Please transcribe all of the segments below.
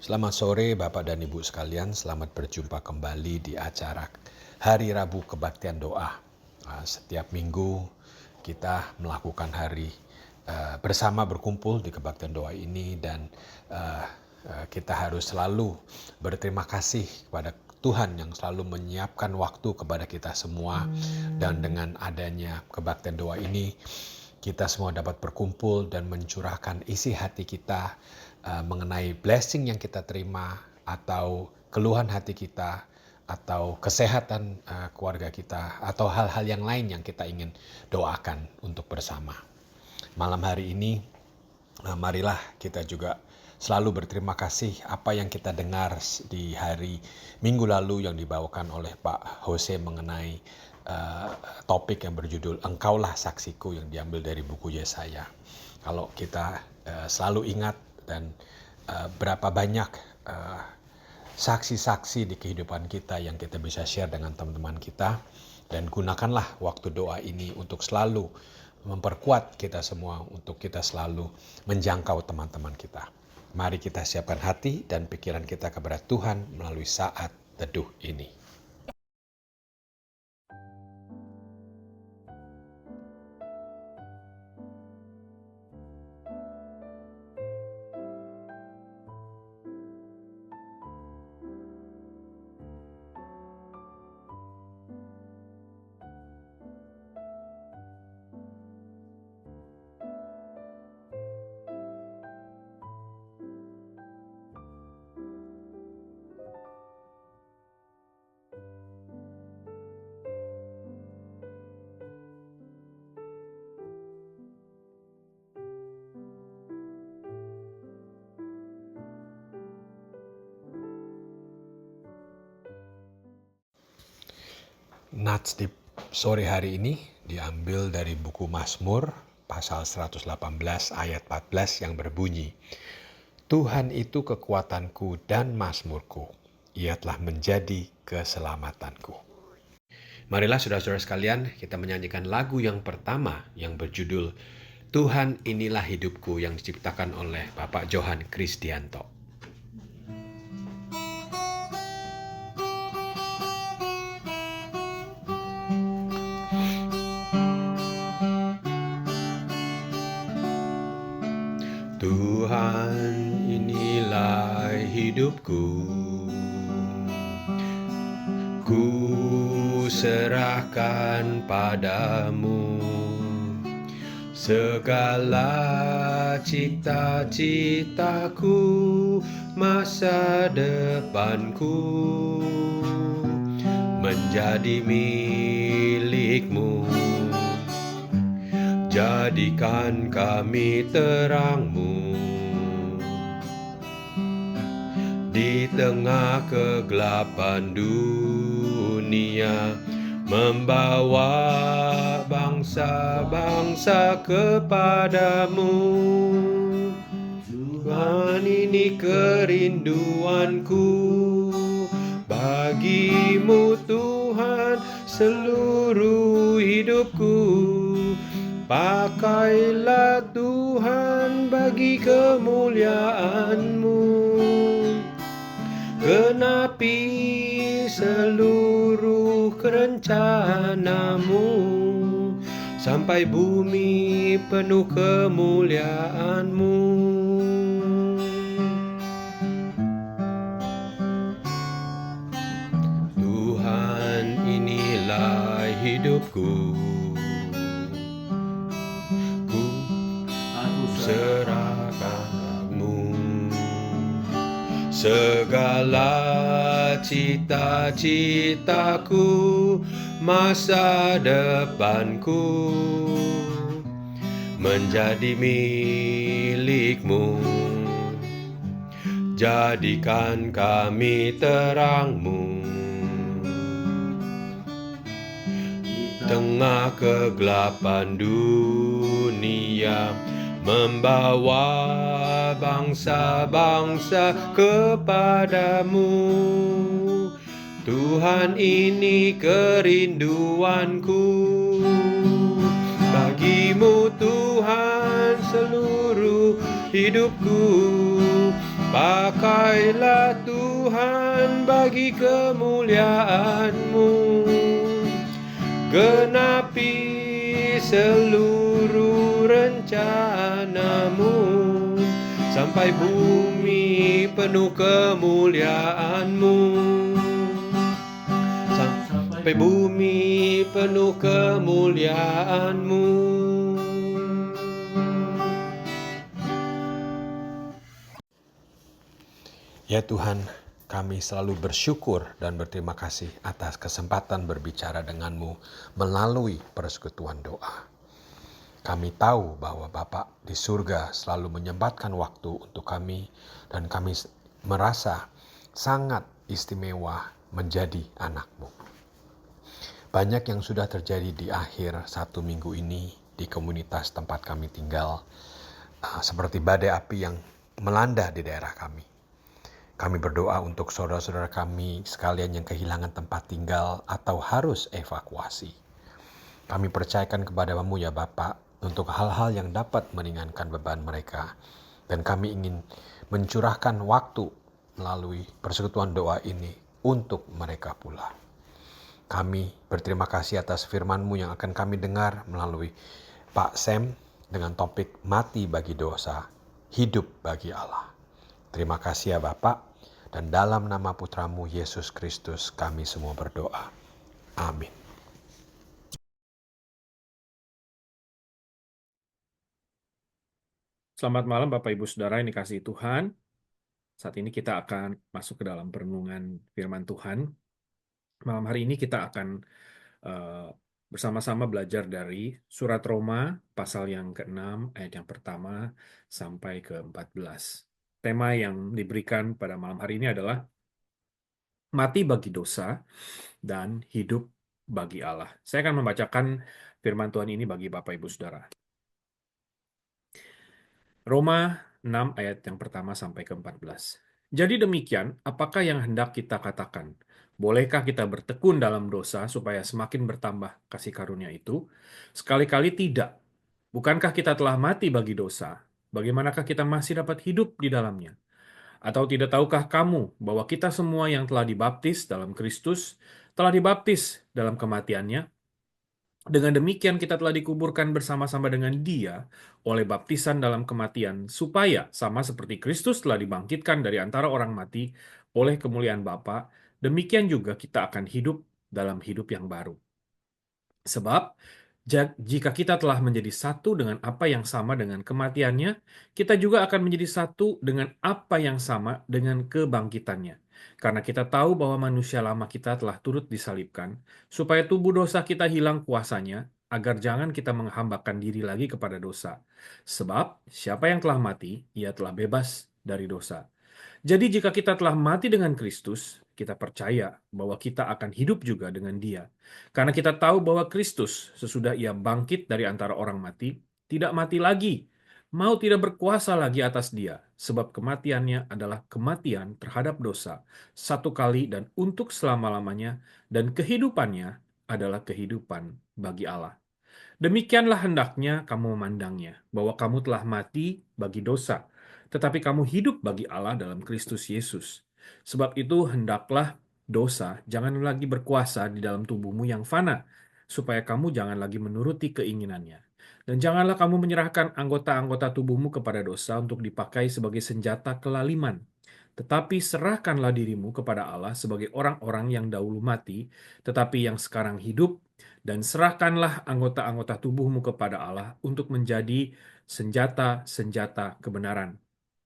Selamat sore Bapak dan Ibu sekalian, selamat berjumpa kembali di acara Hari Rabu Kebaktian Doa. Setiap minggu kita melakukan hari bersama berkumpul di Kebaktian Doa ini dan kita harus selalu berterima kasih kepada Tuhan yang selalu menyiapkan waktu kepada kita semua. Dan dengan adanya Kebaktian Doa ini kita semua dapat berkumpul dan mencurahkan isi hati kita mengenai blessing yang kita terima atau keluhan hati kita atau kesehatan keluarga kita atau hal-hal yang lain yang kita ingin doakan untuk bersama. Malam hari ini marilah kita juga selalu berterima kasih apa yang kita dengar di hari minggu lalu yang dibawakan oleh Pak Jose mengenai topik yang berjudul Engkaulah Saksiku yang diambil dari buku Yesaya. Kalau kita selalu ingat dan berapa banyak saksi-saksi di kehidupan kita yang kita bisa share dengan teman-teman kita, dan gunakanlah waktu doa ini untuk selalu memperkuat kita semua untuk kita selalu menjangkau teman-teman kita. Mari kita siapkan hati dan pikiran kita kepada Tuhan melalui saat teduh ini. Nats di sore hari ini diambil dari buku Mazmur pasal 118 ayat 14 yang berbunyi, Tuhan itu kekuatanku dan mazmurku, Ia telah menjadi keselamatanku. Marilah saudara-saudara sekalian, kita menyanyikan lagu yang pertama yang berjudul Tuhan Inilah Hidupku yang diciptakan oleh Bapak Johan Kristianto. Tuhan, inilah hidupku, ku serahkan padamu segala cita-citaku, masa depanku menjadi milikmu. Jadikan kami terangmu di tengah kegelapan dunia, membawa bangsa-bangsa kepadamu. Tuhan, ini kerinduanku, bagimu Tuhan seluruh hidupku. Pakailah Tuhan bagi kemuliaan-Mu, genapi seluruh rencana-Mu, sampai bumi penuh kemuliaan-Mu. Tuhan, inilah hidupku, serahkanmu segala cita-citaku, masa depanku menjadi milikmu. Jadikan kami terangmu di tengah kegelapan dunia, membawa bangsa-bangsa kepadamu. Tuhan, ini kerinduanku, bagimu Tuhan seluruh hidupku. Pakailah Tuhan bagi kemuliaan-Mu, genapi seluruh rencana-Mu, sampai bumi penuh kemuliaan-Mu, sampai bumi penuh kemuliaan-Mu. Ya Tuhan, kami selalu bersyukur dan berterima kasih atas kesempatan berbicara denganmu melalui persekutuan doa. Kami tahu bahwa Bapa di surga selalu menyempatkan waktu untuk kami, dan kami merasa sangat istimewa menjadi anak-Mu. Banyak yang sudah terjadi di akhir 1 minggu ini di komunitas tempat kami tinggal, seperti badai api yang melanda di daerah kami. Kami berdoa untuk saudara-saudara kami sekalian yang kehilangan tempat tinggal atau harus evakuasi. Kami percayakan kepada-Mu ya Bapa untuk hal-hal yang dapat meringankan beban mereka. Dan kami ingin mencurahkan waktu melalui persekutuan doa ini untuk mereka pula. Kami berterima kasih atas firman-Mu yang akan kami dengar melalui Pak Sam dengan topik mati bagi dosa, hidup bagi Allah. Terima kasih ya Bapak. Dan dalam nama Putra-Mu Yesus Kristus kami semua berdoa. Amin. Selamat malam Bapak Ibu Saudara yang dikasihi Tuhan. Saat ini kita akan masuk ke dalam perenungan firman Tuhan. Malam hari ini kita akan bersama-sama belajar dari surat Roma pasal yang ke-6 ayat yang pertama sampai ke-14. Tema yang diberikan pada malam hari ini adalah mati bagi dosa dan hidup bagi Allah. Saya akan membacakan firman Tuhan ini bagi Bapak Ibu Saudara. Roma 6 ayat yang pertama sampai ke-14. Jadi demikian, apakah yang hendak kita katakan? Bolehkah kita bertekun dalam dosa supaya semakin bertambah kasih karunia itu? Sekali-kali tidak. Bukankah kita telah mati bagi dosa? Bagaimanakah kita masih dapat hidup di dalamnya? Atau tidak tahukah kamu bahwa kita semua yang telah dibaptis dalam Kristus telah dibaptis dalam kematiannya? Dengan demikian kita telah dikuburkan bersama-sama dengan Dia oleh baptisan dalam kematian, supaya sama seperti Kristus telah dibangkitkan dari antara orang mati oleh kemuliaan Bapa, demikian juga kita akan hidup dalam hidup yang baru. Sebab, jika kita telah menjadi satu dengan apa yang sama dengan kematiannya, kita juga akan menjadi satu dengan apa yang sama dengan kebangkitannya. Karena kita tahu bahwa manusia lama kita telah turut disalibkan, supaya tubuh dosa kita hilang kuasanya, agar jangan kita menghambakan diri lagi kepada dosa. Sebab, siapa yang telah mati, ia telah bebas dari dosa. Jadi jika kita telah mati dengan Kristus, kita percaya bahwa kita akan hidup juga dengan Dia. Karena kita tahu bahwa Kristus, sesudah Ia bangkit dari antara orang mati, tidak mati lagi, mau tidak berkuasa lagi atas dia, sebab kematiannya adalah kematian terhadap dosa, satu kali dan untuk selama-lamanya, dan kehidupannya adalah kehidupan bagi Allah. Demikianlah hendaknya kamu memandangnya, bahwa kamu telah mati bagi dosa, tetapi kamu hidup bagi Allah dalam Kristus Yesus. Sebab itu hendaklah dosa jangan lagi berkuasa di dalam tubuhmu yang fana, supaya kamu jangan lagi menuruti keinginannya. Dan janganlah kamu menyerahkan anggota-anggota tubuhmu kepada dosa untuk dipakai sebagai senjata kelaliman. Tetapi serahkanlah dirimu kepada Allah sebagai orang-orang yang dahulu mati, tetapi yang sekarang hidup, dan serahkanlah anggota-anggota tubuhmu kepada Allah untuk menjadi senjata-senjata kebenaran.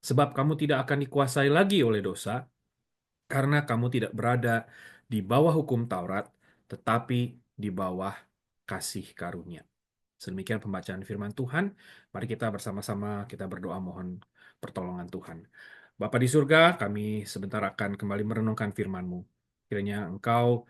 Sebab kamu tidak akan dikuasai lagi oleh dosa, karena kamu tidak berada di bawah hukum Taurat, tetapi di bawah kasih karunia. Sedemikian pembacaan firman Tuhan. Mari kita bersama-sama kita berdoa mohon pertolongan Tuhan. Bapa di surga, kami sebentar akan kembali merenungkan firman-Mu. Kiranya Engkau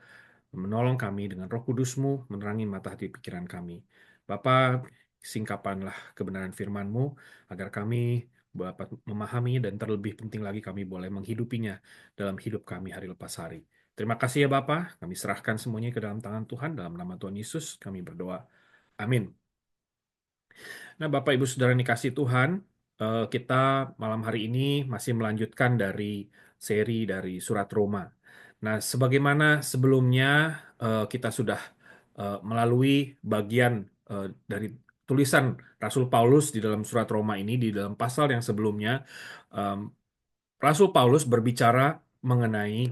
menolong kami dengan Roh Kudus-Mu, menerangi mata hati pikiran kami. Bapa, singkapkanlah kebenaran firman-Mu, agar kami dapat memahami dan terlebih penting lagi kami boleh menghidupinya dalam hidup kami hari lepas hari. Terima kasih ya Bapa, kami serahkan semuanya ke dalam tangan Tuhan, dalam nama Tuhan Yesus kami berdoa. Amin. Nah Bapak Ibu Saudara yang dikasihi Tuhan, kita malam hari ini masih melanjutkan dari surat Roma. Nah, sebagaimana sebelumnya kita sudah melalui bagian dari tulisan Rasul Paulus di dalam surat Roma ini, di dalam pasal yang sebelumnya, em, Rasul Paulus berbicara mengenai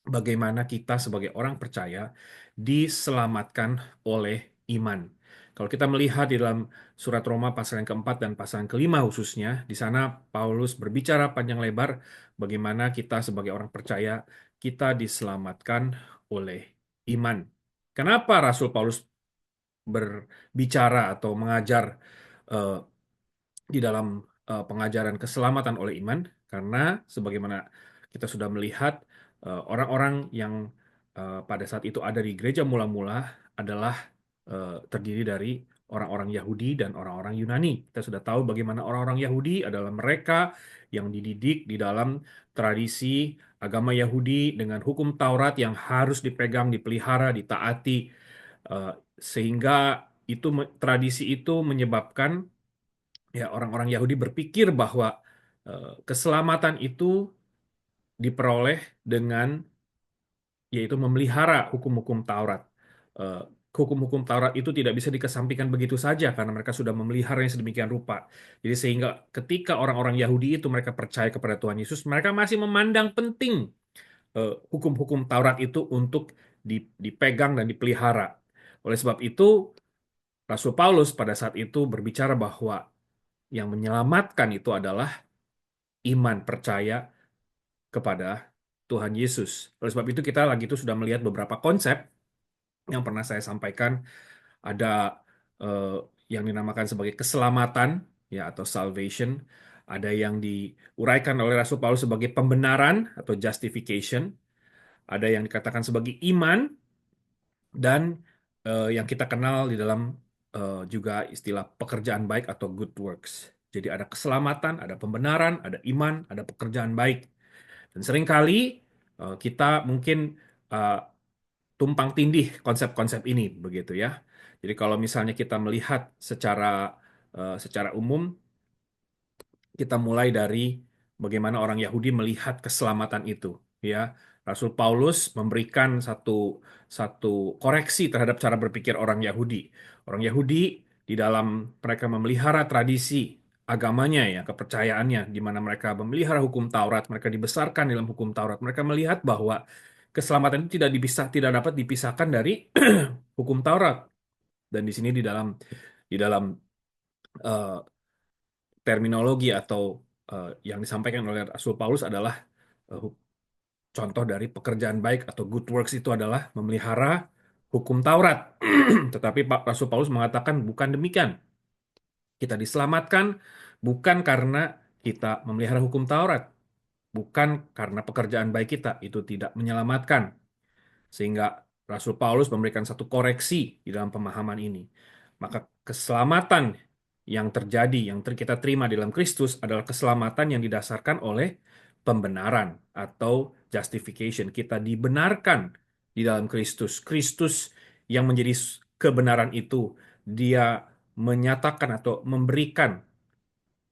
bagaimana kita sebagai orang percaya diselamatkan oleh iman. Kalau kita melihat di dalam surat Roma pasal yang keempat dan pasal yang kelima khususnya, di sana Paulus berbicara panjang lebar bagaimana kita sebagai orang percaya kita diselamatkan oleh iman. Kenapa Rasul Paulus berbicara atau mengajar eh, di dalam pengajaran keselamatan oleh iman? Karena sebagaimana kita sudah melihat, orang-orang yang pada saat itu ada di gereja mula-mula adalah terdiri dari orang-orang Yahudi dan orang-orang Yunani. Kita sudah tahu bagaimana orang-orang Yahudi adalah mereka yang dididik di dalam tradisi agama Yahudi dengan hukum Taurat yang harus dipegang, dipelihara, ditaati, eh, sehingga tradisi itu menyebabkan ya orang-orang Yahudi berpikir bahwa keselamatan itu diperoleh dengan yaitu memelihara hukum-hukum Taurat. Eh, Hukum-hukum Taurat itu tidak bisa dikesampingkan begitu saja karena mereka sudah memeliharanya sedemikian rupa. Jadi sehingga ketika orang-orang Yahudi itu mereka percaya kepada Tuhan Yesus, mereka masih memandang penting hukum-hukum Taurat itu untuk dipegang dan dipelihara. Oleh sebab itu, Rasul Paulus pada saat itu berbicara bahwa yang menyelamatkan itu adalah iman percaya kepada Tuhan Yesus. Oleh sebab itu kita lagi itu sudah melihat beberapa konsep yang pernah saya sampaikan. Ada eh, yang dinamakan sebagai keselamatan ya atau salvation. Ada yang diuraikan oleh Rasul Paulus sebagai pembenaran atau justification. Ada yang dikatakan sebagai iman dan yang kita kenal di dalam juga istilah pekerjaan baik atau good works. Jadi ada keselamatan, ada pembenaran, ada iman, ada pekerjaan baik. Dan seringkali kita mungkin eh, tumpang tindih konsep-konsep ini begitu ya. Jadi kalau misalnya kita melihat secara umum, kita mulai dari bagaimana orang Yahudi melihat keselamatan itu ya. Rasul Paulus memberikan satu satu koreksi terhadap cara berpikir orang Yahudi. Orang Yahudi di dalam mereka memelihara tradisi agamanya ya, kepercayaannya di mana mereka memelihara hukum Taurat, mereka dibesarkan dalam hukum Taurat. Mereka melihat bahwa keselamatan itu tidak dapat dipisahkan dari hukum Taurat. Dan di sini di dalam eh, terminologi atau yang disampaikan oleh Rasul Paulus adalah eh, contoh dari pekerjaan baik atau good works itu adalah memelihara hukum Taurat. Tetapi Pak Rasul Paulus mengatakan bukan demikian. Kita diselamatkan bukan karena kita memelihara hukum Taurat, bukan karena pekerjaan baik kita itu tidak menyelamatkan. Sehingga Rasul Paulus memberikan satu koreksi di dalam pemahaman ini. Maka keselamatan yang terjadi, yang kita terima di dalam Kristus adalah keselamatan yang didasarkan oleh pembenaran atau justification. Kita dibenarkan di dalam Kristus. Kristus yang menjadi kebenaran itu, dia menyatakan atau memberikan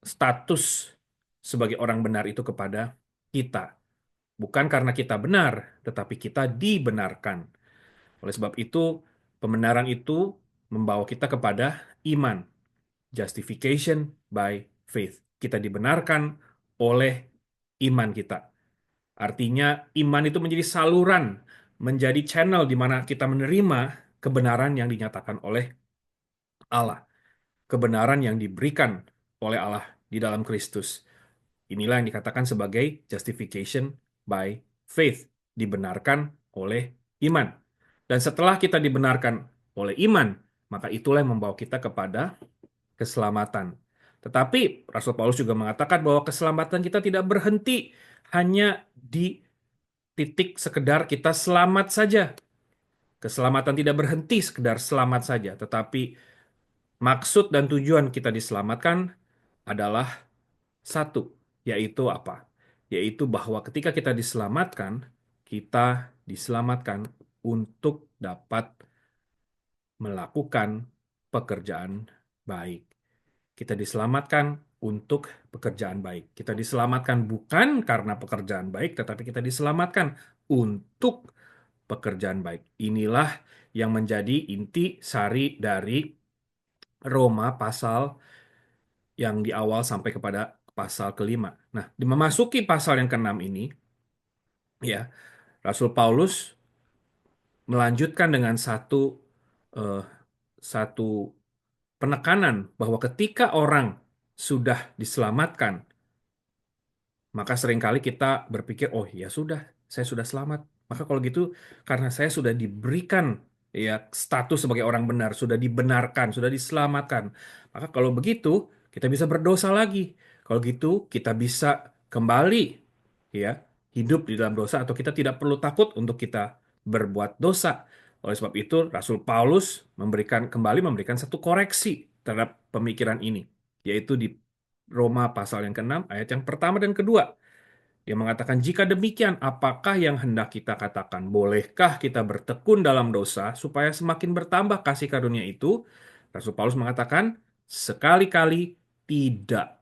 status sebagai orang benar itu kepada kita. Bukan karena kita benar, tetapi kita dibenarkan. Oleh sebab itu, pembenaran itu membawa kita kepada iman. Justification by faith. Kita dibenarkan oleh iman kita. Artinya, iman itu menjadi saluran, menjadi channel di mana kita menerima kebenaran yang dinyatakan oleh Allah. Kebenaran yang diberikan oleh Allah di dalam Kristus. Inilah yang dikatakan sebagai justification by faith. Dibenarkan oleh iman. Dan setelah kita dibenarkan oleh iman, maka itulah yang membawa kita kepada keselamatan. Tetapi Rasul Paulus juga mengatakan bahwa keselamatan kita tidak berhenti hanya di titik sekedar kita selamat saja. Keselamatan tidak berhenti sekedar selamat saja, tetapi maksud dan tujuan kita diselamatkan adalah satu, yaitu apa? Yaitu bahwa ketika kita diselamatkan untuk dapat melakukan pekerjaan baik. Kita diselamatkan untuk pekerjaan baik. Kita diselamatkan bukan karena pekerjaan baik, tetapi kita diselamatkan untuk pekerjaan baik. Inilah yang menjadi inti sari dari Roma pasal yang di awal sampai kepada pasal kelima. Nah, di memasuki pasal yang keenam ini, ya, Rasul Paulus melanjutkan dengan eh, satu penekanan bahwa ketika orang sudah diselamatkan, maka seringkali kita berpikir, oh ya sudah, saya sudah selamat. Maka kalau gitu, karena saya sudah diberikan ya status sebagai orang benar, sudah dibenarkan, sudah diselamatkan. Maka kalau begitu, kita bisa berdosa lagi. Kalau gitu, kita bisa kembali ya hidup di dalam dosa atau kita tidak perlu takut untuk kita berbuat dosa. Oleh sebab itu, Rasul Paulus memberikan satu koreksi terhadap pemikiran ini, yaitu di Roma pasal yang ke-6 ayat yang pertama dan kedua. Dia mengatakan, jika demikian, apakah yang hendak kita katakan? Bolehkah kita bertekun dalam dosa supaya semakin bertambah kasih karunia itu? Rasul Paulus mengatakan, sekali-kali tidak.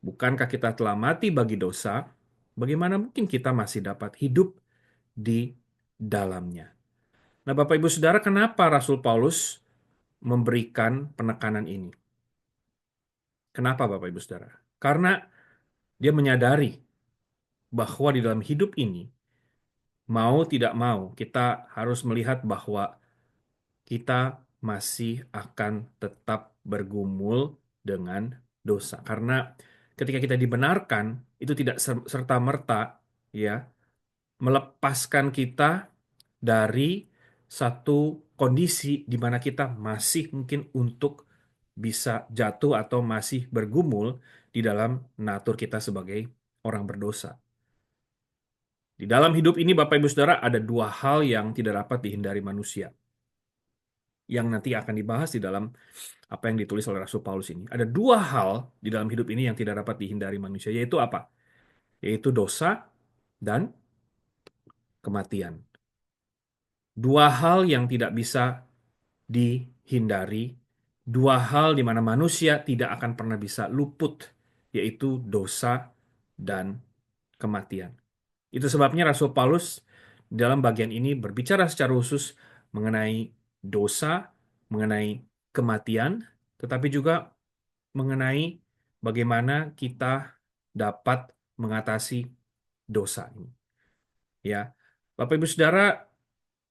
Bukankah kita telah mati bagi dosa? Bagaimana mungkin kita masih dapat hidup di dalamnya? Nah, Bapak Ibu Saudara, kenapa Rasul Paulus memberikan penekanan ini? Kenapa Bapak Ibu Saudara? Karena dia menyadari bahwa di dalam hidup ini, mau tidak mau, kita harus melihat bahwa kita masih akan tetap bergumul dengan dosa. Karena ketika kita dibenarkan, itu tidak serta-merta ya melepaskan kita dari satu kondisi di mana kita masih mungkin untuk bisa jatuh atau masih bergumul di dalam natur kita sebagai orang berdosa. Di dalam hidup ini, Bapak Ibu Saudara, ada dua hal yang tidak dapat dihindari manusia. Yang nanti akan dibahas di dalam apa yang ditulis oleh Rasul Paulus ini. Ada dua hal di dalam hidup ini yang tidak dapat dihindari manusia, yaitu apa? Yaitu dosa dan kematian. Dua hal yang tidak bisa dihindari, dua hal di mana manusia tidak akan pernah bisa luput, yaitu dosa dan kematian. Itu sebabnya Rasul Paulus dalam bagian ini berbicara secara khusus mengenai dosa, mengenai kematian, tetapi juga mengenai bagaimana kita dapat mengatasi dosa ini. Ya, Bapak Ibu Saudara,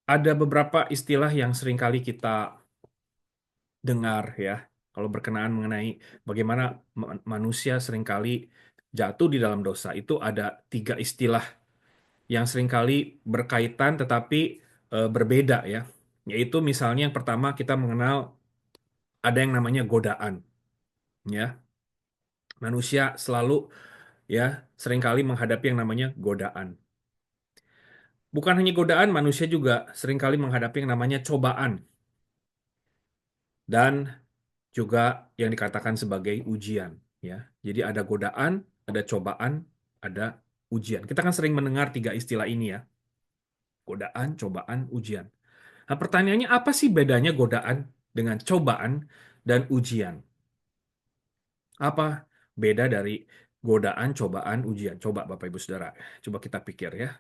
ada beberapa istilah yang seringkali kita dengar ya, kalau berkenaan mengenai bagaimana manusia seringkali jatuh di dalam dosa. Itu ada tiga istilah yang seringkali berkaitan tetapi berbeda ya. Yaitu misalnya yang pertama kita mengenal ada yang namanya godaan ya. Manusia selalu ya seringkali menghadapi yang namanya godaan. Bukan hanya godaan, manusia juga seringkali menghadapi yang namanya cobaan dan juga yang dikatakan sebagai ujian ya. Jadi ada godaan, ada cobaan, ada ujian. Kita kan sering mendengar tiga istilah ini ya. Godaan, cobaan, ujian. Nah, pertanyaannya apa sih bedanya godaan dengan cobaan dan ujian? Apa beda dari godaan, cobaan, ujian? Coba Bapak Ibu Saudara, coba kita pikir ya.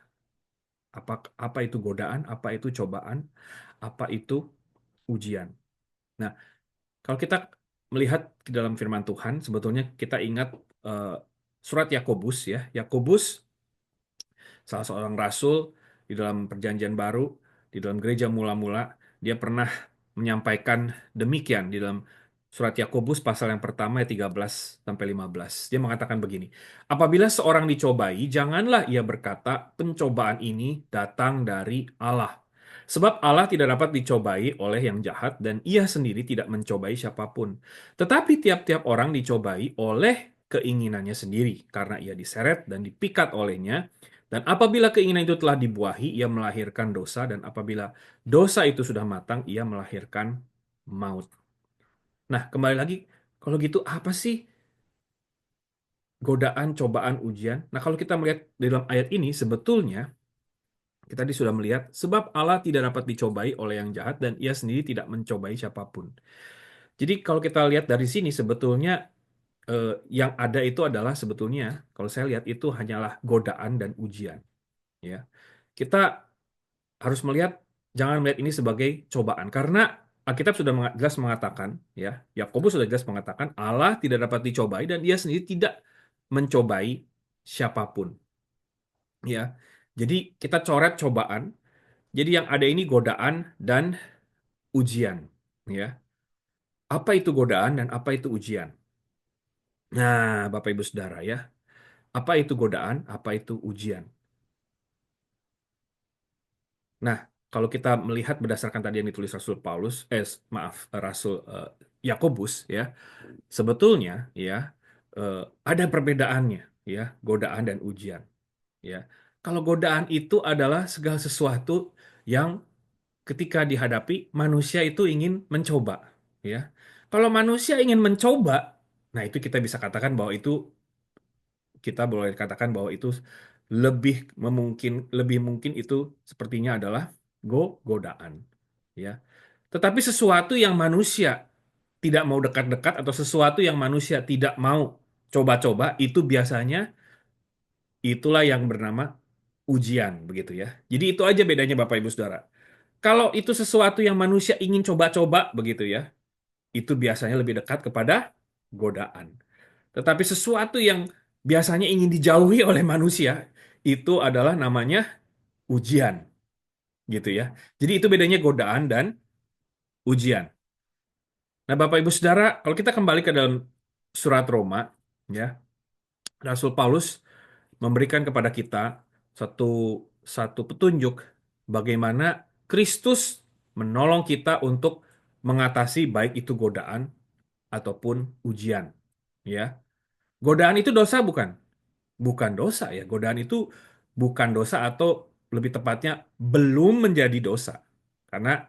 Apa itu godaan, apa itu cobaan, apa itu ujian. Nah, kalau kita melihat di dalam firman Tuhan, sebetulnya kita ingat eh, surat Yakobus ya. Yakobus salah seorang rasul di dalam Perjanjian Baru, di dalam gereja mula-mula, dia pernah menyampaikan demikian di dalam surat Yakobus pasal yang pertama ayat 13 sampai 15. Dia mengatakan begini, apabila seorang dicobai, janganlah ia berkata, pencobaan ini datang dari Allah. Sebab Allah tidak dapat dicobai oleh yang jahat dan ia sendiri tidak mencobai siapapun. Tetapi tiap-tiap orang dicobai oleh keinginannya sendiri karena ia diseret dan dipikat olehnya. Dan apabila keinginan itu telah dibuahi, ia melahirkan dosa, dan apabila dosa itu sudah matang, ia melahirkan maut. Nah, kembali lagi, kalau gitu apa sih godaan, cobaan, ujian? Nah, kalau kita melihat di dalam ayat ini, sebetulnya kita tadi sudah melihat, sebab Allah tidak dapat dicobai oleh yang jahat, dan ia sendiri tidak mencobai siapapun. Jadi kalau kita lihat dari sini, sebetulnya yang ada itu adalah sebetulnya kalau saya lihat itu hanyalah godaan dan ujian, ya. Kita harus melihat, jangan melihat ini sebagai cobaan, karena Alkitab sudah jelas mengatakan, ya, Yakobus sudah jelas mengatakan Allah tidak dapat dicobai dan Dia sendiri tidak mencobai siapapun, ya. Jadi kita coret cobaan. Jadi yang ada ini godaan dan ujian, ya. Apa itu godaan dan apa itu ujian? Nah, Bapak Ibu Saudara, ya. Apa itu godaan? Apa itu ujian? Nah, kalau kita melihat berdasarkan tadi yang ditulis Rasul Paulus, maaf, Rasul Yakobus, ya, sebetulnya, ya, eh, ada perbedaannya, ya, godaan dan ujian, ya. Kalau godaan itu adalah segala sesuatu yang ketika dihadapi manusia itu ingin mencoba, ya. Kalau manusia ingin mencoba, nah itu kita bisa katakan bahwa itu, kita boleh katakan bahwa itu lebih lebih mungkin itu sepertinya adalah godaan, ya. Tetapi sesuatu yang manusia tidak mau dekat-dekat atau sesuatu yang manusia tidak mau coba-coba, itu biasanya itulah yang bernama ujian, begitu ya. Jadi itu aja bedanya Bapak Ibu Saudara. Kalau itu sesuatu yang manusia ingin coba-coba, begitu ya, itu biasanya lebih dekat kepada godaan. Tetapi sesuatu yang biasanya ingin dijauhi oleh manusia, itu adalah namanya ujian, gitu ya. Jadi itu bedanya godaan dan ujian. Nah, Bapak Ibu Saudara, kalau kita kembali ke dalam surat Roma, ya, Rasul Paulus memberikan kepada kita satu satu petunjuk bagaimana Kristus menolong kita untuk mengatasi baik itu godaan ataupun ujian, ya. Godaan itu dosa bukan? Bukan dosa, ya. Godaan itu bukan dosa, atau lebih tepatnya belum menjadi dosa. Karena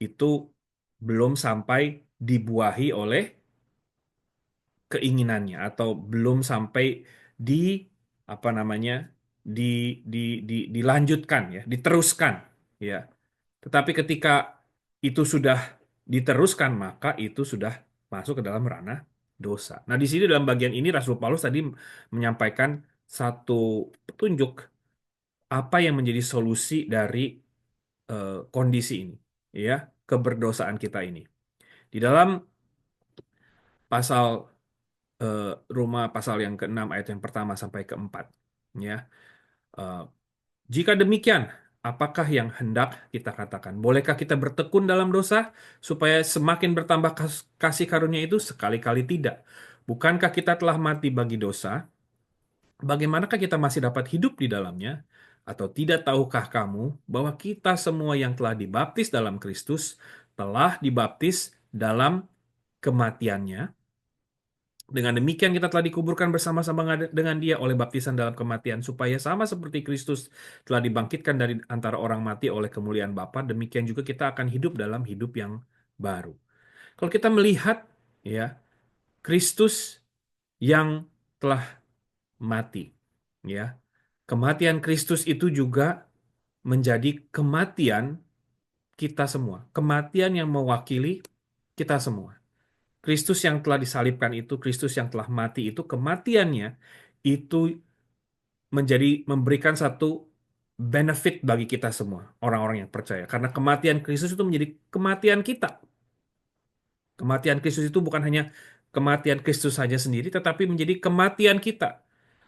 itu belum sampai dibuahi oleh keinginannya, atau belum sampai di apa namanya, di dilanjutkan, ya, diteruskan, ya. Tetapi ketika itu sudah diteruskan, maka itu sudah masuk ke dalam ranah dosa. Nah, di sini dalam bagian ini Rasul Paulus tadi menyampaikan satu petunjuk apa yang menjadi solusi dari kondisi ini, ya, keberdosaan kita ini. Di dalam pasal eh, pasal yang ke-6 ayat yang pertama sampai ke-4, ya. Eh, Jika demikian, apakah yang hendak kita katakan? Bolehkah kita bertekun dalam dosa supaya semakin bertambah kasih karunia itu? Sekali-kali tidak. Bukankah kita telah mati bagi dosa? Bagaimanakah kita masih dapat hidup di dalamnya? Atau tidak tahukah kamu bahwa kita semua yang telah dibaptis dalam Kristus telah dibaptis dalam kematiannya? Dengan demikian kita telah dikuburkan bersama-sama dengan Dia oleh baptisan dalam kematian, supaya sama seperti Kristus telah dibangkitkan dari antara orang mati oleh kemuliaan Bapa, demikian juga kita akan hidup dalam hidup yang baru. Kalau kita melihat, ya, Kristus yang telah mati, ya, kematian Kristus itu juga menjadi kematian kita semua, kematian yang mewakili kita semua. Kristus yang telah disalibkan itu, Kristus yang telah mati itu, kematiannya itu memberikan satu benefit bagi kita semua, orang-orang yang percaya. Karena kematian Kristus itu menjadi kematian kita. Kematian Kristus itu bukan hanya kematian Kristus saja sendiri, tetapi menjadi kematian kita.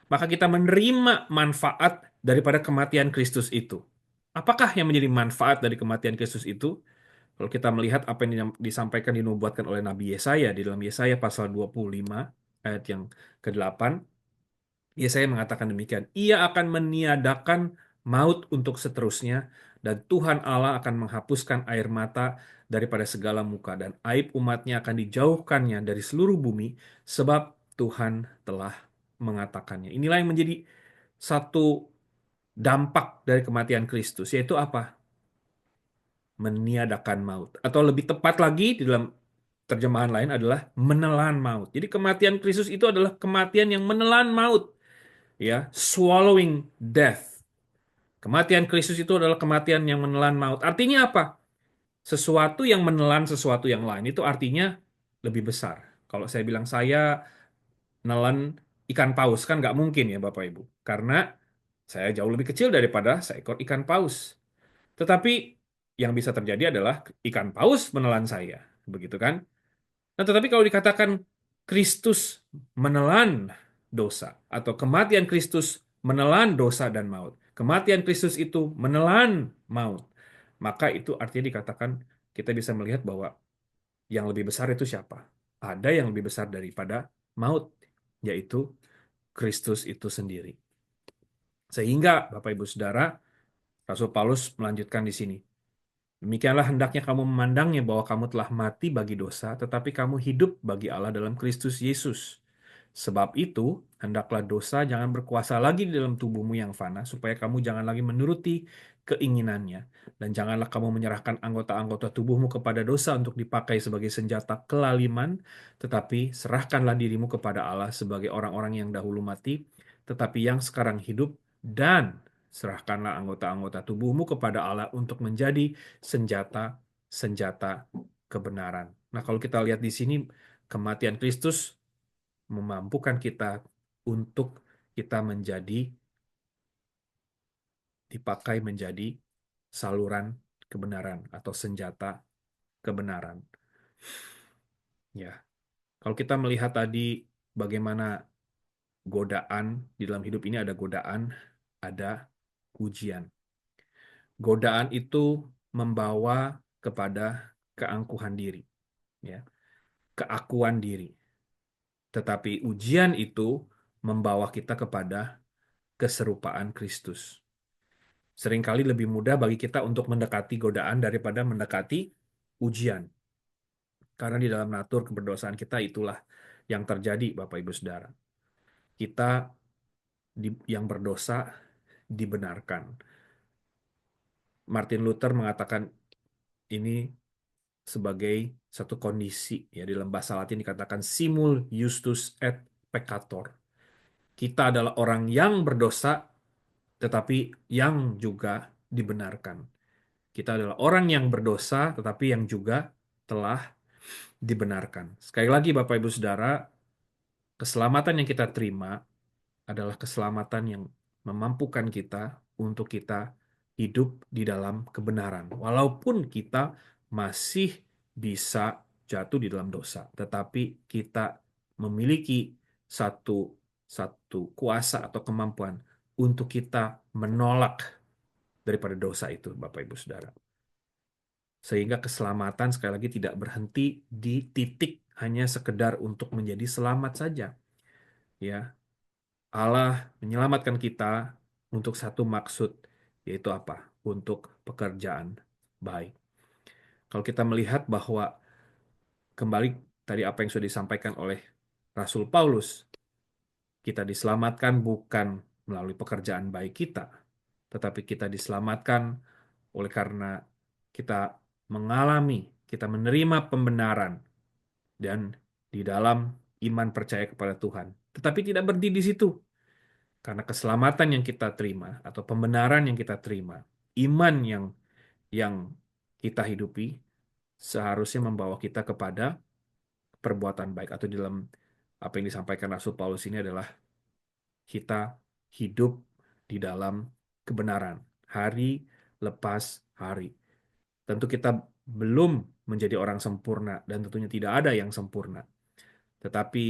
Maka kita menerima manfaat daripada kematian Kristus itu. Apakah yang menjadi manfaat dari kematian Kristus itu? Kalau kita melihat apa yang disampaikan, dinubuatkan oleh Nabi Yesaya di dalam Yesaya pasal 25 ayat yang ke-8, Yesaya mengatakan demikian, Ia akan meniadakan maut untuk seterusnya, dan Tuhan Allah akan menghapuskan air mata daripada segala muka, dan aib umatnya akan dijauhkannya dari seluruh bumi, sebab Tuhan telah mengatakannya. Inilah yang menjadi satu dampak dari kematian Kristus, yaitu apa? Meniadakan maut. Atau lebih tepat lagi di dalam terjemahan lain adalah menelan maut. Jadi kematian Kristus itu adalah kematian yang menelan maut, ya, swallowing death. Kematian Kristus itu adalah kematian yang menelan maut. Artinya apa? Sesuatu yang menelan sesuatu yang lain itu artinya lebih besar. Kalau saya bilang saya nelan ikan paus, kan nggak mungkin ya Bapak Ibu. Karena saya jauh lebih kecil daripada seekor ikan paus. Tetapi yang bisa terjadi adalah ikan paus menelan saya. Begitu kan? Nah, tetapi kalau dikatakan Kristus menelan dosa, atau kematian Kristus menelan dosa dan maut, kematian Kristus itu menelan maut, maka itu artinya dikatakan kita bisa melihat bahwa yang lebih besar itu siapa? Ada yang lebih besar daripada maut, yaitu Kristus itu sendiri. Sehingga, Bapak Ibu Saudara, Rasul Paulus melanjutkan di sini. Demikianlah hendaknya kamu memandangnya bahwa kamu telah mati bagi dosa, tetapi kamu hidup bagi Allah dalam Kristus Yesus. Sebab itu, hendaklah dosa jangan berkuasa lagi di dalam tubuhmu yang fana, supaya kamu jangan lagi menuruti keinginannya. Dan janganlah kamu menyerahkan anggota-anggota tubuhmu kepada dosa untuk dipakai sebagai senjata kelaliman, tetapi serahkanlah dirimu kepada Allah sebagai orang-orang yang dahulu mati, tetapi yang sekarang hidup, dan serahkanlah anggota-anggota tubuhmu kepada Allah untuk menjadi senjata-senjata kebenaran. Nah, kalau kita lihat di sini, kematian Kristus memampukan kita untuk kita dipakai menjadi saluran kebenaran atau senjata kebenaran. Ya, kalau kita melihat tadi bagaimana godaan di dalam hidup ini, ada godaan, ada ujian. Godaan itu membawa kepada keangkuhan diri, ya, keakuan diri. Tetapi ujian itu membawa kita kepada keserupaan Kristus. Seringkali lebih mudah bagi kita untuk mendekati godaan daripada mendekati ujian. Karena di dalam natur keberdosaan kita itulah yang terjadi, Bapak Ibu Saudara. Kita yang berdosa dibenarkan. Martin Luther mengatakan ini sebagai satu kondisi, ya, di dalam bahasa Latin dikatakan simul justus et peccator. Kita adalah orang yang berdosa tetapi yang juga dibenarkan. Kita adalah orang yang berdosa tetapi yang juga telah dibenarkan. Sekali lagi Bapak Ibu Saudara, keselamatan yang kita terima adalah keselamatan yang memampukan kita untuk kita hidup di dalam kebenaran. Walaupun kita masih bisa jatuh di dalam dosa, tetapi kita memiliki satu satu kuasa atau kemampuan untuk kita menolak daripada dosa itu, Bapak Ibu Saudara. Sehingga keselamatan sekali lagi tidak berhenti di titik hanya sekedar untuk menjadi selamat saja. Ya, Allah menyelamatkan kita untuk satu maksud, yaitu apa? Untuk pekerjaan baik. Kalau kita melihat bahwa kembali tadi apa yang sudah disampaikan oleh Rasul Paulus, kita diselamatkan bukan melalui pekerjaan baik kita, tetapi kita diselamatkan oleh karena kita mengalami, kita menerima pembenaran dan di dalam iman percaya kepada Tuhan. Tetapi tidak berhenti di situ. Karena keselamatan yang kita terima atau pembenaran yang kita terima, iman yang kita hidupi seharusnya membawa kita kepada perbuatan baik, atau di dalam apa yang disampaikan Rasul Paulus ini adalah kita hidup di dalam kebenaran hari lepas hari. Tentu kita belum menjadi orang sempurna dan tentunya tidak ada yang sempurna. Tetapi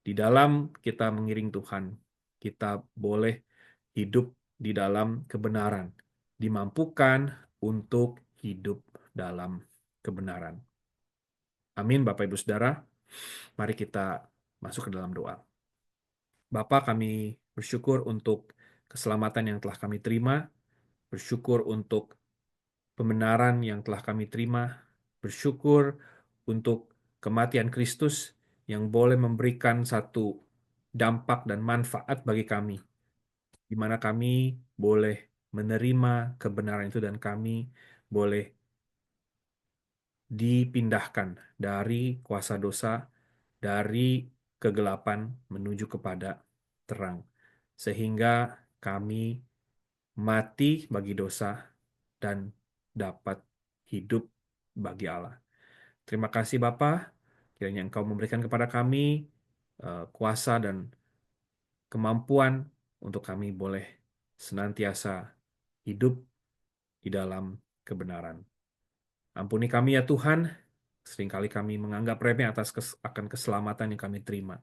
di dalam kita mengiring Tuhan, kita boleh hidup di dalam kebenaran, dimampukan untuk hidup dalam kebenaran. Amin, Bapak Ibu Saudara. Mari kita masuk ke dalam doa. Bapa, kami bersyukur untuk keselamatan yang telah kami terima, bersyukur untuk pembenaran yang telah kami terima, bersyukur untuk kematian Kristus yang boleh memberikan satu dampak dan manfaat bagi kami, di mana kami boleh menerima kebenaran itu dan kami boleh dipindahkan dari kuasa dosa, dari kegelapan menuju kepada terang, sehingga kami mati bagi dosa dan dapat hidup bagi Allah. Terima kasih Bapa, Kiranya Engkau memberikan kepada kami kuasa dan kemampuan untuk kami boleh senantiasa hidup di dalam kebenaran. Ampuni kami ya Tuhan, seringkali kami menganggap remeh akan keselamatan yang kami terima.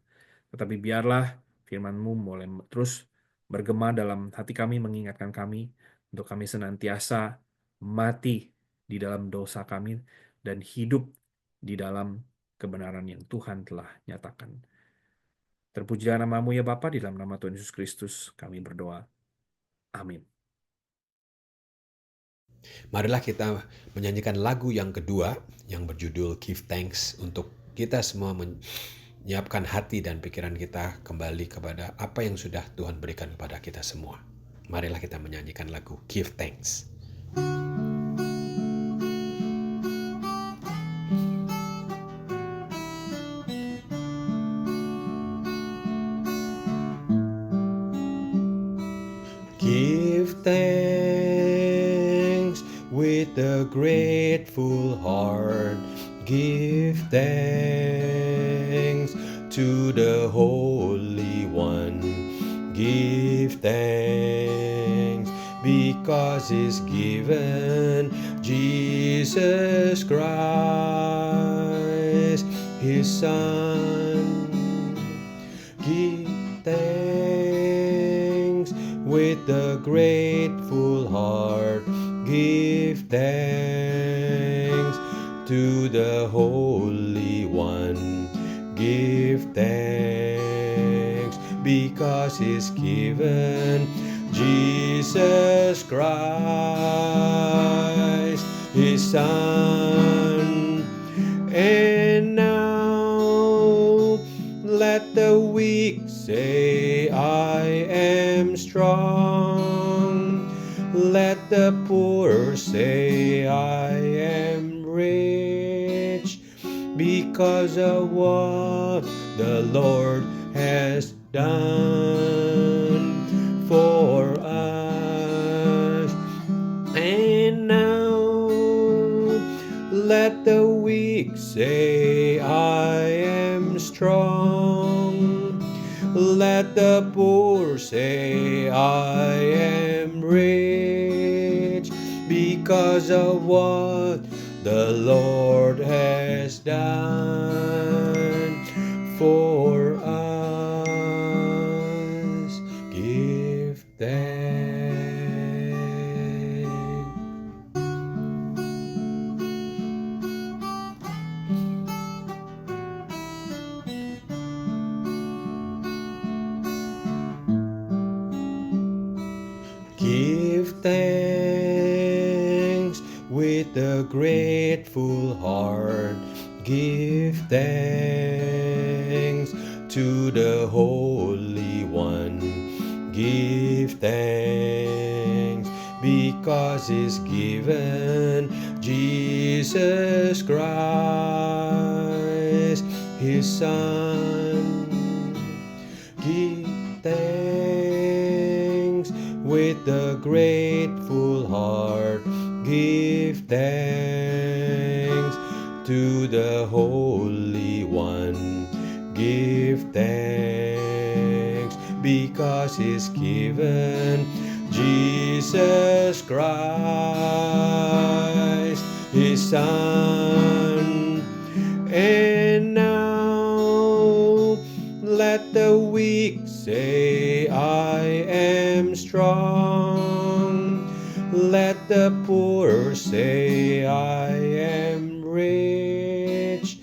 Tetapi biarlah firman-Mu boleh terus bergema dalam hati kami, mengingatkan kami untuk kami senantiasa mati di dalam dosa kami dan hidup di dalam kebenaran yang Tuhan telah nyatakan. Terpujilah nama-Mu ya Bapa, di dalam nama Tuhan Yesus Kristus kami berdoa. Amin. Marilah kita menyanyikan lagu yang kedua yang berjudul Give Thanks untuk kita semua menyiapkan hati dan pikiran kita kembali kepada apa yang sudah Tuhan berikan kepada kita semua. Marilah kita menyanyikan lagu Give Thanks. Give thanks with a grateful heart. Give thanks to the Holy One. Give thanks because He's given Jesus Christ, His Son. Give thanks with a grateful heart. Give thanks to the Holy One. Give thanks because He's given Jesus Christ, His Son. And now let the weak say, I am strong. Let the poor say, I am rich, because of what the Lord has done for us. And now let the weak say, I am strong. Let the poor say, I am rich, because of what the Lord has done for us. Give thanks. Give thanks with a grateful heart. Give thanks to the Holy One. Give thanks because He's given Jesus Christ, His Son. Give thanks with a grateful heart. Give thanks to the Holy One. Give thanks because He's given Jesus Christ, His Son. And now let the weak say, I am strong. Let the poor say, I am rich,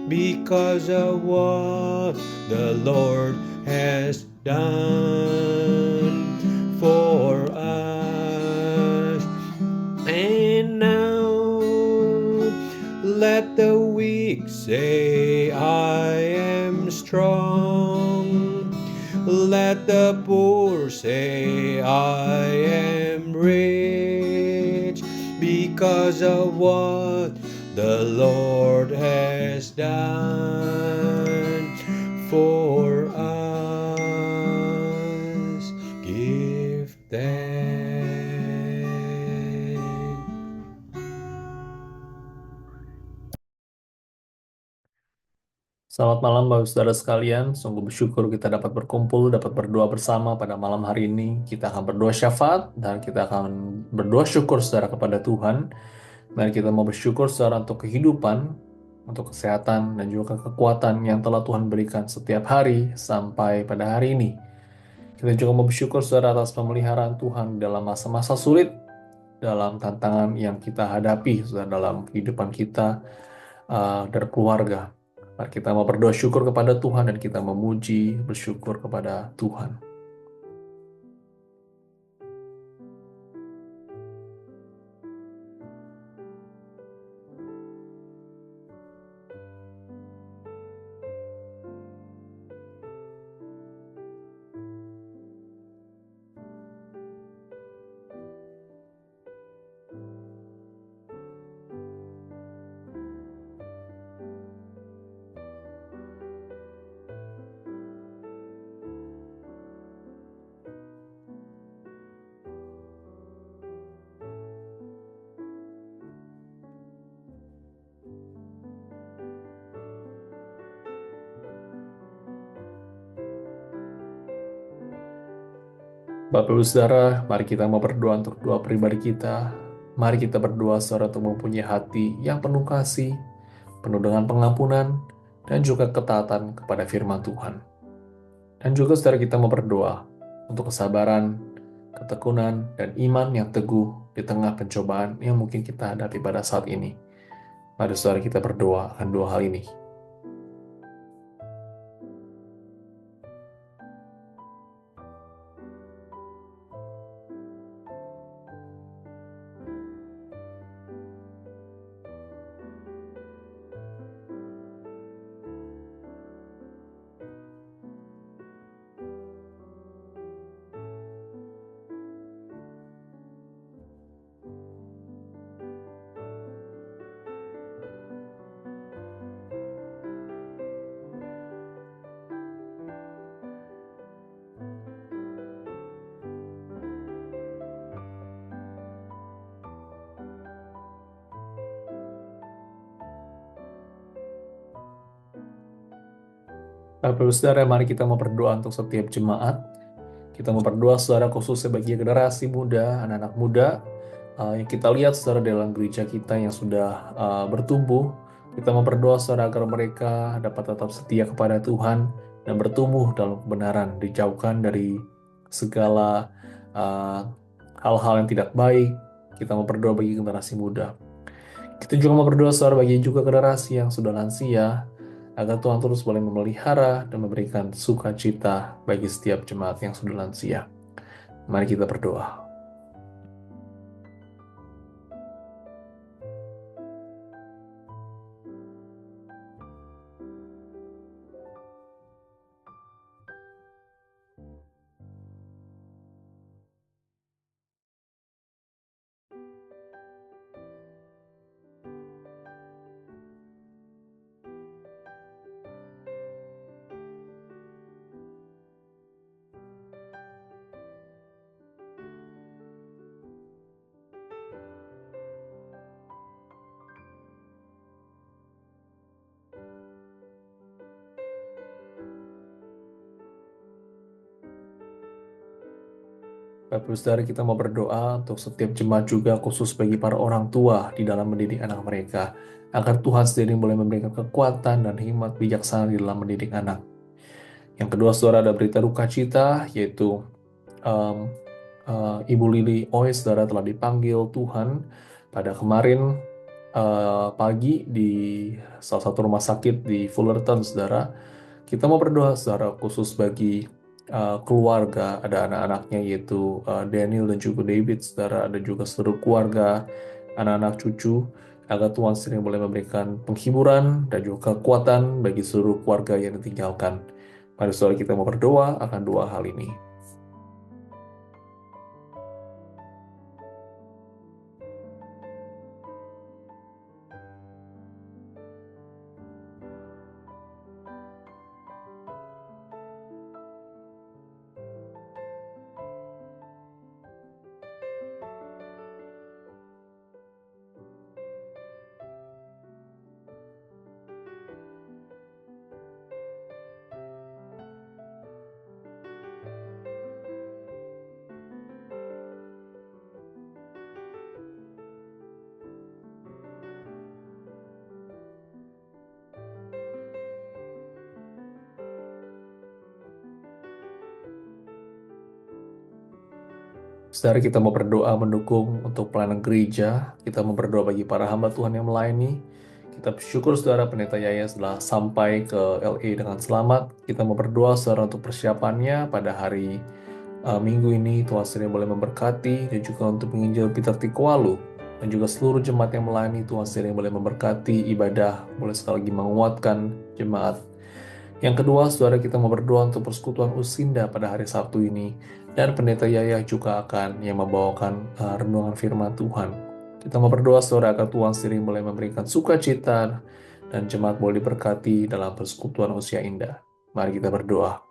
because of what the Lord has done for us. And now let the weak say, I am strong. Let the poor say, I am rich, because of what the Lord has done for us. Give thanks. Selamat malam Bapak Saudara sekalian, sungguh bersyukur kita dapat berkumpul, dapat berdoa bersama pada malam hari ini. Kita akan berdoa syafaat dan kita akan berdoa syukur saudara kepada Tuhan. Mari kita mau bersyukur saudara untuk kehidupan, untuk kesehatan dan juga kekuatan yang telah Tuhan berikan setiap hari sampai pada hari ini. Kita juga mau bersyukur saudara atas pemeliharaan Tuhan dalam masa-masa sulit, dalam tantangan yang kita hadapi saudara dalam kehidupan kita dan keluarga. Mari kita mau berdoa syukur kepada Tuhan dan kita memuji, bersyukur kepada Tuhan. Bapak Ibu Saudara, mari kita mau berdoa untuk doa pribadi kita. Mari kita berdoa saudara untuk mempunyai hati yang penuh kasih, penuh dengan pengampunan, dan juga ketaatan kepada firman Tuhan. Dan juga saudara kita mau berdoa untuk kesabaran, ketekunan, dan iman yang teguh di tengah pencobaan yang mungkin kita hadapi pada saat ini. Mari saudara kita berdoa akan dua hal ini. Bapak Ibu Saudara, mari kita mau berdoa untuk setiap jemaat. Kita mau berdoa saudara khususnya bagi generasi muda, anak-anak muda, yang kita lihat saudara dalam gereja kita yang sudah bertumbuh. Kita mau berdoa saudara agar mereka dapat tetap setia kepada Tuhan dan bertumbuh dalam kebenaran, dijauhkan dari segala uh, hal-hal yang tidak baik. Kita mau berdoa bagi generasi muda. Kita juga mau berdoa saudara bagi juga generasi yang sudah lansia, agar Tuhan terus boleh memelihara dan memberikan sukacita bagi setiap jemaat yang sudah lansia. Mari kita berdoa. Bapak Ibu Saudara, kita mau berdoa untuk setiap jemaat juga, khusus bagi para orang tua di dalam mendidik anak mereka, agar Tuhan sendiri boleh memberikan kekuatan dan hikmat bijaksana di dalam mendidik anak. Yang kedua, saudara, ada berita duka cita, yaitu um, Ibu Lili Oi, saudara, telah dipanggil Tuhan pada kemarin pagi di salah satu rumah sakit di Fullerton, saudara. Kita mau berdoa secara khusus bagi keluarga, ada anak-anaknya yaitu Daniel dan juga David, saudara, ada juga seluruh keluarga, anak-anak cucu, agar Tuhan sering boleh memberikan penghiburan dan juga kekuatan bagi seluruh keluarga yang ditinggalkan. Mari saudara kita mau berdoa akan dua hal ini. Saudara, kita mau berdoa mendukung untuk pelayanan gereja. Kita mau berdoa bagi para hamba Tuhan yang melayani. Kita bersyukur saudara Pendeta Yaya setelah sampai ke LA dengan selamat. Kita mau berdoa saudara untuk persiapannya pada hari minggu ini. Tuhan sendiri boleh memberkati, dan juga untuk penginjil Peter Tikualu dan juga seluruh jemaat yang melayani. Tuhan sendiri boleh memberkati ibadah, boleh sekali lagi menguatkan jemaat. Yang kedua, saudara, kita mau berdoa untuk persekutuan Usinda pada hari Sabtu ini. Dan Pendeta Yaya juga akan yang membawakan renungan firman Tuhan. Kita mau berdoa, saudara, agar Tuhan sendiri boleh memberikan sukacita dan jemaat boleh diberkati dalam persekutuan usia indah. Mari kita berdoa.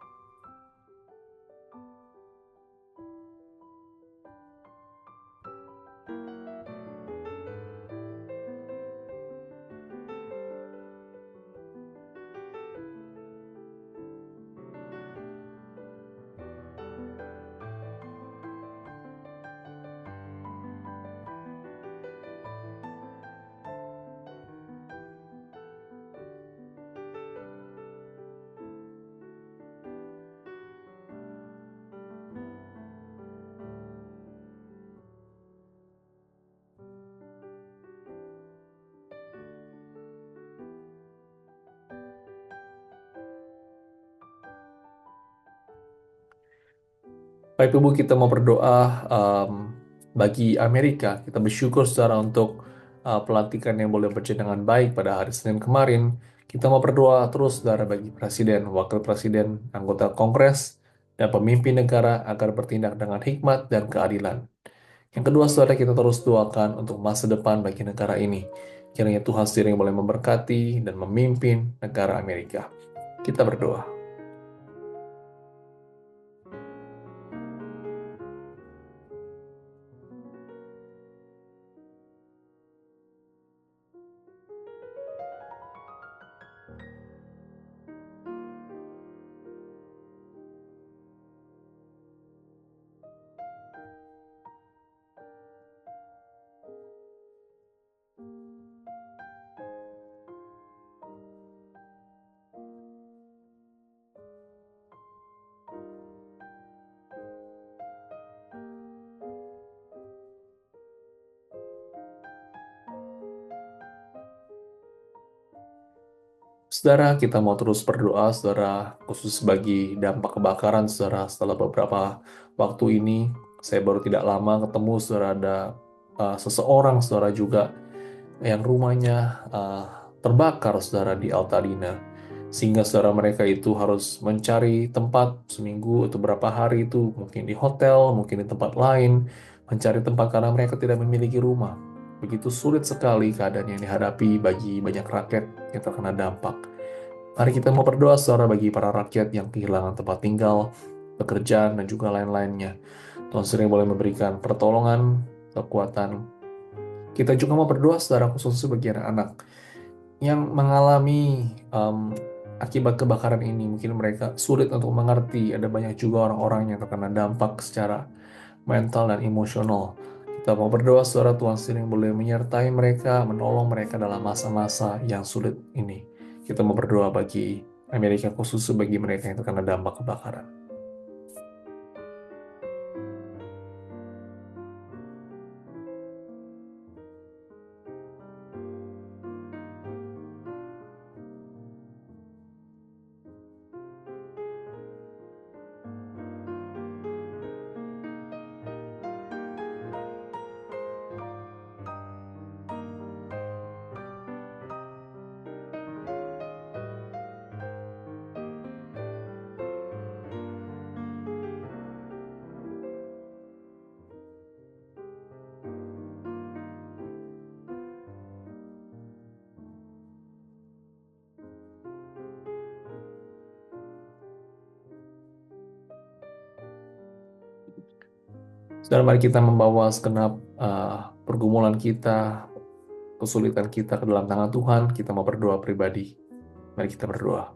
Baik Ibu, kita mau berdoa bagi Amerika. Kita bersyukur secara untuk pelantikan yang boleh berjalan dengan baik pada hari Senin kemarin. Kita mau berdoa terus saudara bagi Presiden, Wakil Presiden, anggota Kongres, dan pemimpin negara agar bertindak dengan hikmat dan keadilan. Yang kedua, saudara, kita terus doakan untuk masa depan bagi negara ini. Kiranya Tuhan sendiri yang boleh memberkati dan memimpin negara Amerika. Kita berdoa. Saudara, kita mau terus berdoa, saudara, khusus bagi dampak kebakaran, saudara. Setelah beberapa waktu ini, saya baru tidak lama ketemu, saudara, ada seseorang, saudara, juga yang rumahnya terbakar, saudara, di Altadena. Sehingga, saudara, mereka itu harus mencari tempat seminggu atau beberapa hari itu, mungkin di hotel, mungkin di tempat lain, mencari tempat karena mereka tidak memiliki rumah. Begitu sulit sekali keadaan yang dihadapi bagi banyak rakyat yang terkena dampak. Mari kita mau berdoa saudara bagi para rakyat yang kehilangan tempat tinggal, pekerjaan, dan juga lain-lainnya. Tuhan sering boleh memberikan pertolongan, kekuatan. Kita juga mau berdoa saudara khusus bagi anak-anak yang mengalami akibat kebakaran ini. Mungkin mereka sulit untuk mengerti. Ada banyak juga orang-orang yang terkena dampak secara mental dan emosional. Kita mau berdoa saudara Tuhan sering boleh menyertai mereka, menolong mereka dalam masa-masa yang sulit ini. Kita mau berdoa bagi Amerika khusus bagi mereka yang terkena dampak kebakaran. Saudara, mari kita membawa segenap pergumulan kita, kesulitan kita ke dalam tangan Tuhan. Kita mau berdoa pribadi. Mari kita berdoa.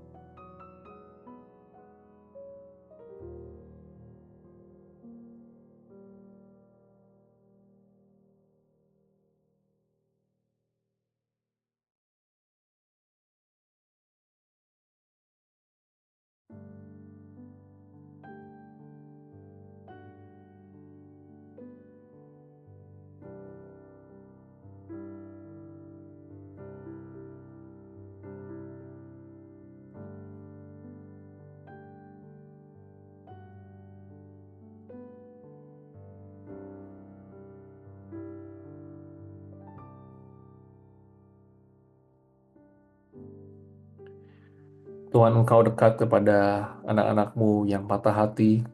Tuhan, Engkau dekat kepada anak-anak-Mu yang patah hati.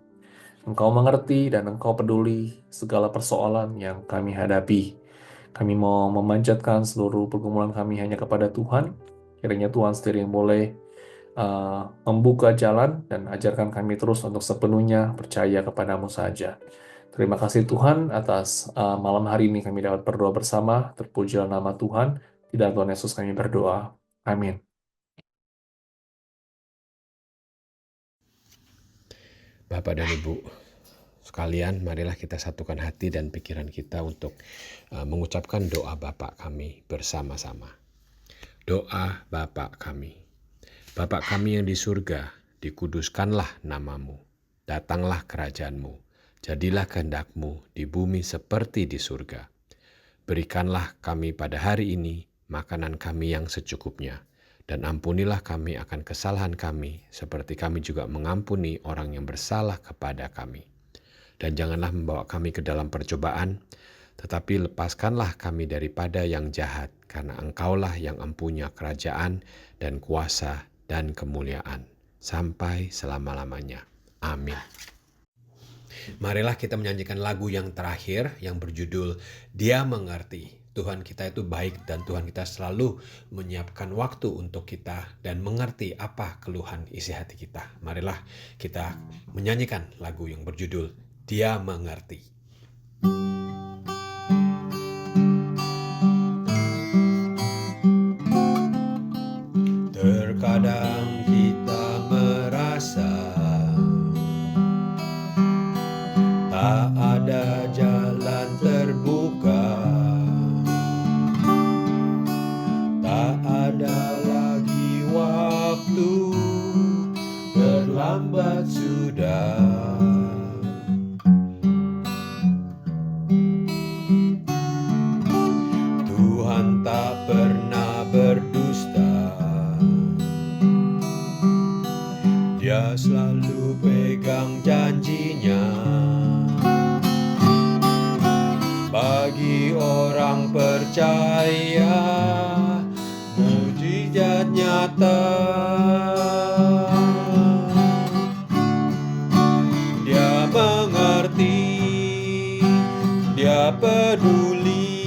Engkau mengerti dan Engkau peduli segala persoalan yang kami hadapi. Kami mau memanjatkan seluruh pergumulan kami hanya kepada Tuhan. Kiranya Tuhan sendiri yang boleh membuka jalan dan ajarkan kami terus untuk sepenuhnya percaya kepadamu saja. Terima kasih Tuhan atas malam hari ini kami dapat berdoa bersama. Terpujilah nama Tuhan. Di dalam Tuhan Yesus kami berdoa. Amin. Bapak dan Ibu sekalian, marilah kita satukan hati dan pikiran kita untuk mengucapkan doa Bapa kami bersama-sama. Doa Bapa kami. Bapa kami yang di surga, dikuduskanlah namamu. Datanglah kerajaanmu. Jadilah kehendak-Mu di bumi seperti di surga. Berikanlah kami pada hari ini makanan kami yang secukupnya. Dan ampunilah kami akan kesalahan kami, seperti kami juga mengampuni orang yang bersalah kepada kami. Dan janganlah membawa kami ke dalam percobaan, tetapi lepaskanlah kami daripada yang jahat, karena Engkaulah yang empunya kerajaan dan kuasa dan kemuliaan, sampai selama-lamanya. Amin. Marilah kita menyanyikan lagu yang terakhir yang berjudul Dia Mengerti. Tuhan kita itu baik dan Tuhan kita selalu menyiapkan waktu untuk kita dan mengerti apa keluhan isi hati kita. Marilah kita menyanyikan lagu yang berjudul Dia Mengerti. Terkadang kita merasa tak ada jalan terbuka. Tak ada lagi waktu, terlambat sudah. Tuhan tak pernah berdusta. Dia selalu pegang janjinya. Bagi orang percaya, mujizat nyata. Dia mengerti, Dia peduli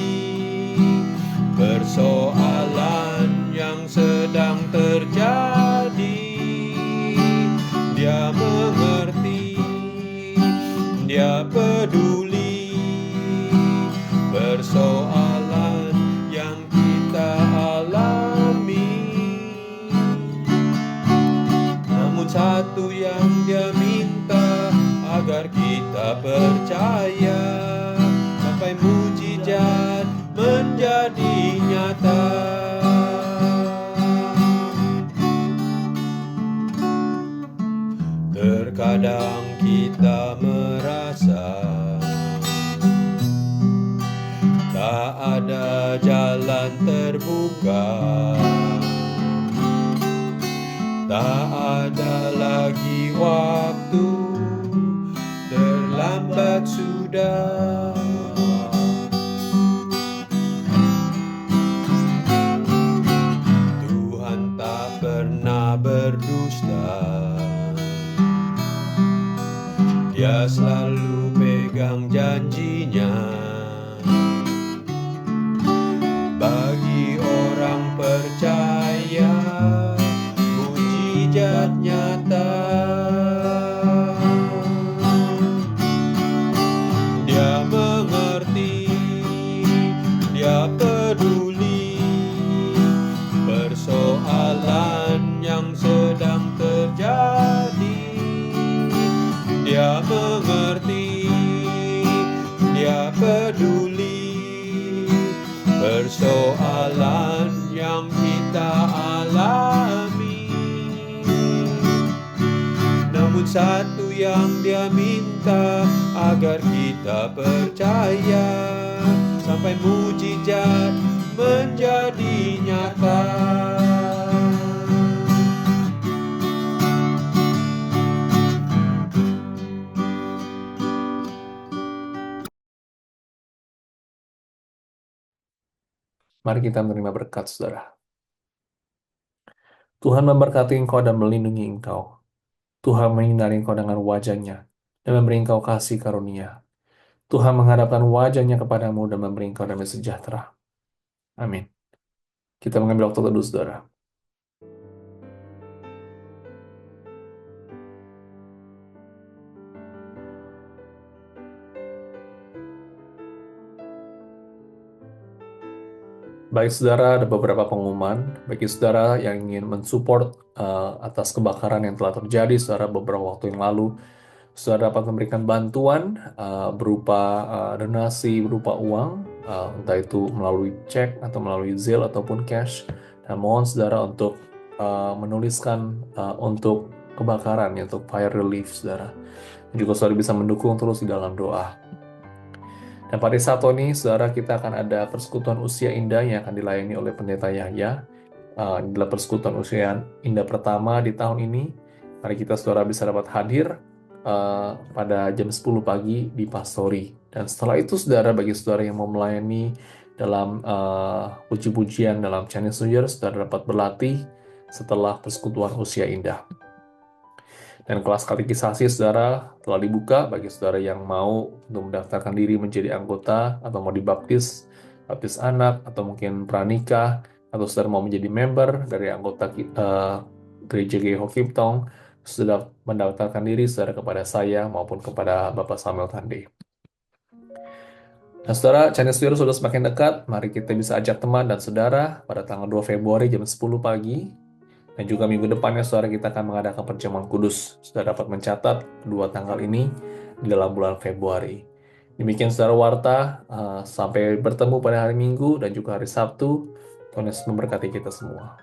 persoalan yang sedang terjadi. Dia mengerti, Dia peduli persoalan yang kita alami. Namun satu yang Dia minta, agar kita percaya sampai mujizat menjadi nyata. Terkadang kita merasa tak ada jalan terbuka. Tak ada lagi waktu, terlambat sudah. Tuhan tak pernah berdusta. Dia selalu pegang janjinya. Bagi orang percaya, mujizat nyata. Dia mengerti, Dia peduli persoalan yang sedang terjadi. Dia mengerti, Dia peduli persoalan yang kita alami. Namun satu yang Dia minta, agar kita percaya sampai mujizat menjadi nyata. Mari kita menerima berkat, saudara. Tuhan memberkati engkau dan melindungi engkau. Tuhan menyinari engkau dengan wajah-Nya dan memberi engkau kasih karunia. Tuhan menghadapkan wajah-Nya kepadamu dan memberi engkau damai sejahtera. Amin. Kita mengambil waktu teduh, saudara. Baik saudara, ada beberapa pengumuman bagi saudara yang ingin mensupport atas kebakaran yang telah terjadi saudara beberapa waktu yang lalu. Saudara dapat memberikan bantuan berupa donasi, berupa uang, entah itu melalui cek atau melalui Zelle ataupun cash. Dan mohon saudara untuk menuliskan untuk kebakaran, untuk fire relief saudara. Juga saudara bisa mendukung terus di dalam doa. Dan pada saat ini, saudara, kita akan ada persekutuan usia indah yang akan dilayani oleh Pendeta Yahya. Ini adalah persekutuan usia indah pertama di tahun ini. Mari kita, saudara, bisa dapat hadir pada jam 10 pagi di Pastori. Dan setelah itu, saudara, bagi saudara yang mau melayani dalam puji-pujian dalam Chinese New Year, saudara dapat berlatih setelah persekutuan usia indah. Dan kelas katekisasi saudara telah dibuka bagi saudara yang mau untuk mendaftarkan diri menjadi anggota atau mau dibaptis, baptis anak, atau mungkin pranikah, atau saudara mau menjadi member dari anggota Gereja GKI Ho Kim Tong, sudah mendaftarkan diri saudara kepada saya maupun kepada Bapak Samuel Tande. Nah saudara, Chinese New Year sudah semakin dekat, mari kita bisa ajak teman dan saudara pada tanggal 2 Februari jam 10 pagi, dan juga minggu depannya, saudara, kita akan mengadakan perjamuan kudus. Saudara dapat mencatat kedua tanggal ini di dalam bulan Februari. Demikian saudara warta, sampai bertemu pada hari Minggu dan juga hari Sabtu. Tuhan Yesus memberkati kita semua.